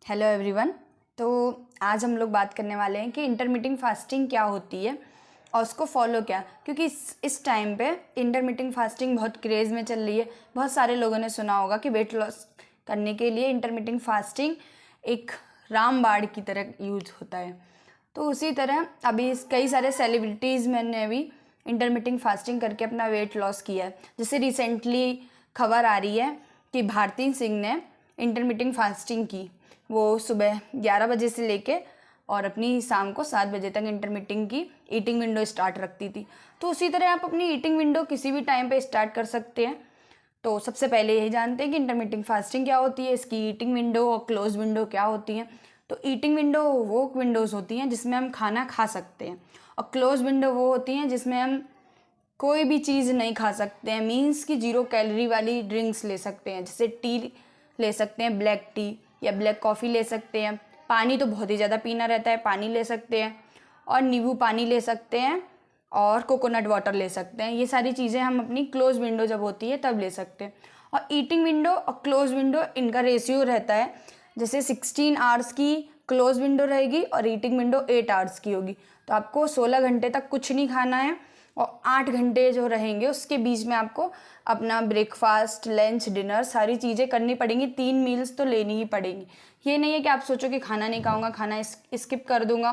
Hello everyone. तो आज हम लोग बात करने वाले हैं कि इंटरमिटिंग फास्टिंग क्या होती है और उसको फॉलो क्या, क्योंकि इस टाइम पे इंटरमिटिंग फास्टिंग बहुत क्रेज़ में चल रही है। बहुत सारे लोगों ने सुना होगा कि वेट लॉस करने के लिए इंटरमिटिंग फास्टिंग एक रामबाण की तरह यूज होता है। तो उसी तरह अभी कई सारे सेलिब्रिटीज़ ने भी इंटरमिटिंग फास्टिंग करके अपना वेट लॉस किया है। जैसे रिसेंटली खबर आ रही है कि भारती सिंह ने इंटरमिटिंग फास्टिंग की। वो सुबह 11 बजे से लेके और अपनी शाम को 7 बजे तक इंटरमिटिंग की ईटिंग विंडो स्टार्ट रखती थी। तो उसी तरह आप अपनी ईटिंग विंडो किसी भी टाइम पे स्टार्ट कर सकते हैं। तो सबसे पहले यही जानते हैं कि इंटरमिटिंग फास्टिंग क्या होती है, इसकी ईटिंग विंडो और क्लोज विंडो क्या होती है। तो ईटिंग विंडो वो विंडोज़ होती हैं जिसमें हम खाना खा सकते हैं, और क्लोज विंडो वो होती हैं जिसमें हम कोई भी चीज़ नहीं खा सकते हैं। मीन्स कि 0 कैलोरी वाली ड्रिंक्स ले सकते हैं, जैसे टी ले सकते हैं, ब्लैक टी या ब्लैक कॉफ़ी ले सकते हैं। पानी तो बहुत ही ज़्यादा पीना रहता है, पानी ले सकते हैं, और नींबू पानी ले सकते हैं, और कोकोनट वाटर ले सकते हैं। ये सारी चीज़ें हम अपनी क्लोज विंडो जब होती है तब ले सकते हैं। और ईटिंग विंडो और क्लोज विंडो इनका रेशियो रहता है, जैसे 16 आवर्स की क्लोज विंडो रहेगी और ईटिंग विंडो 8 आवर्स की होगी। तो आपको 16 घंटे तक कुछ नहीं खाना है, और 8 घंटे जो रहेंगे उसके बीच में आपको अपना ब्रेकफास्ट, लंच, डिनर सारी चीज़ें करनी पड़ेंगी। 3 मील्स तो लेनी ही पड़ेंगी। ये नहीं है कि आप सोचो कि खाना नहीं खाऊंगा, खाना स्किप कर दूंगा।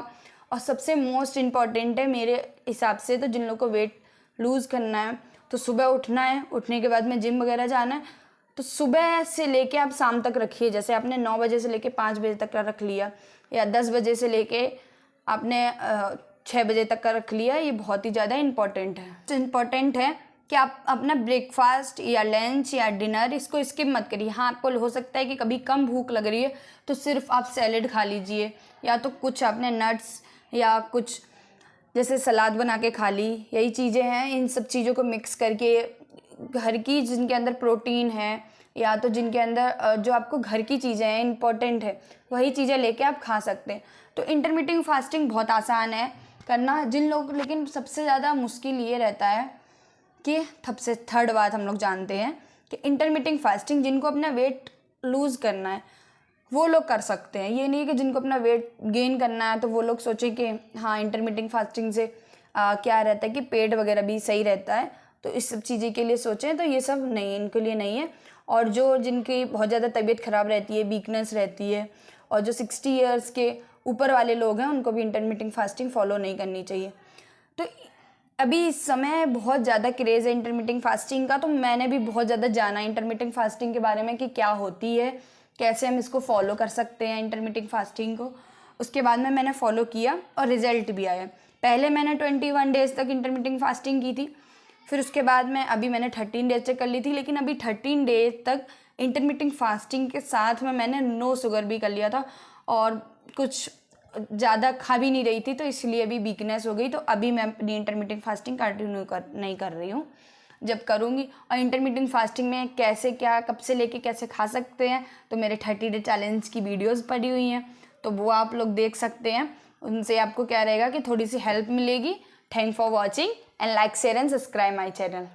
और सबसे मोस्ट इम्पॉर्टेंट है मेरे हिसाब से, तो जिन लोगों को वेट लूज़ करना है तो सुबह उठना है, उठने के बाद में जिम वगैरह जाना है। तो सुबह से लेके आप शाम तक रखिए। जैसे आपने 9 बजे से लेके 5 बजे तक का रख लिया, या 10 बजे से लेके आपने 6 बजे तक का रख लिया। ये बहुत ही ज़्यादा इम्पॉर्टेंट है कि आप अपना ब्रेकफास्ट या लंच या डिनर इसको स्किप मत करिए। हाँ, आपको हो सकता है कि कभी कम भूख लग रही है तो सिर्फ आप सैलेड खा लीजिए, या तो कुछ आपने नट्स या कुछ जैसे सलाद बना के खा ली। यही चीज़ें हैं, इन सब चीज़ों को मिक्स करके घर की जिनके अंदर प्रोटीन है, या तो जिनके अंदर जो आपको घर की चीज़ें हैं इंपॉर्टेंट है, वही चीज़ें लेके आप खा सकते हैं। तो इंटरमिटिंग फास्टिंग बहुत आसान है करना। जिन लोग, लेकिन सबसे ज़्यादा मुश्किल ये रहता है कि सबसे थर्ड बात हम लोग जानते हैं कि इंटरमिटिंग फास्टिंग जिनको अपना वेट लूज़ करना है वो लोग कर सकते हैं। ये नहीं कि जिनको अपना वेट गेन करना है तो वो लोग सोचें कि हाँ, इंटरमिटिंग फास्टिंग से क्या रहता है कि पेट वगैरह भी सही रहता है, तो इस सब चीज़ें के लिए सोचें। तो ये सब नहीं, इनके लिए नहीं है। और जो जिनकी बहुत ज़्यादा तबीयत ख़राब रहती है, वीकनेस रहती है, और जो 60 ईयर्स के ऊपर वाले लोग हैं, उनको भी इंटरमिटिंग फास्टिंग फॉलो नहीं करनी चाहिए। तो अभी इस समय बहुत ज़्यादा क्रेज़ है इंटरमिटिंग फास्टिंग का। तो मैंने भी बहुत ज़्यादा जाना इंटरमिटिंग फास्टिंग के बारे में कि क्या होती है, कैसे हम इसको फॉलो कर सकते हैं इंटरमिटिंग फास्टिंग को। उसके बाद में मैंने फॉलो किया और रिज़ल्ट भी आया। पहले मैंने 21 डेज़ तक इंटरमिटिंग फास्टिंग की थी, फिर उसके बाद में अभी मैंने 13 डेज तक कर ली थी। लेकिन अभी 13 डेज तक इंटरमिटिंग फास्टिंग के साथ में मैंने नो शुगर भी कर लिया था, और कुछ ज़्यादा खा भी नहीं रही थी, तो इसलिए अभी वीकनेस हो गई। तो अभी मैं अपनी इंटरमिटिंग फास्टिंग कंटिन्यू नहीं कर रही हूँ, जब करूँगी। और इंटरमिटिंग फास्टिंग में कैसे क्या, कब से लेके कैसे खा सकते हैं, तो मेरे 30 डे चैलेंज की वीडियोस पड़ी हुई हैं, तो वो आप लोग देख सकते हैं। उनसे आपको क्या रहेगा कि थोड़ी सी हेल्प मिलेगी। Thank for watching and like, share and subscribe my channel.